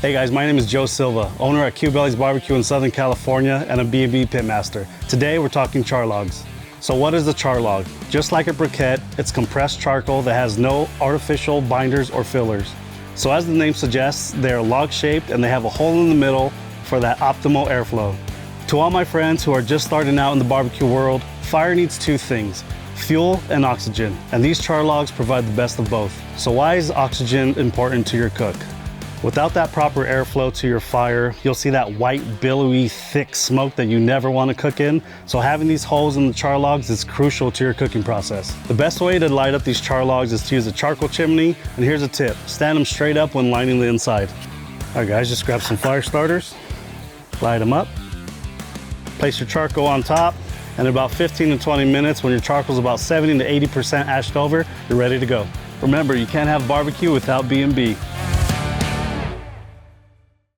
Hey guys, my name is Joe Silva, owner at Qbellies BBQ in Southern California and a B&B Pitmaster. Today we're talking char-logs. So what is the char-log? Just like a briquette, it's compressed charcoal that has no artificial binders or fillers. So as the name suggests, they're log-shaped and they have a hole in the middle for that optimal airflow. To all my friends who are just starting out in the barbecue world, fire needs two things: fuel and oxygen, and these char-logs provide the best of both. So why is oxygen important to your cook? Without that proper airflow to your fire, you'll see that white, billowy, thick smoke that you never want to cook in. So having these holes in the char-logs is crucial to your cooking process. The best way to light up these char-logs is to use a charcoal chimney, and here's a tip: stand them straight up when lining the inside. All right guys, just grab some fire starters, light them up, place your charcoal on top, and in about 15 to 20 minutes, when your charcoal's about 70 to 80% ashed over, you're ready to go. Remember, you can't have barbecue without B&B.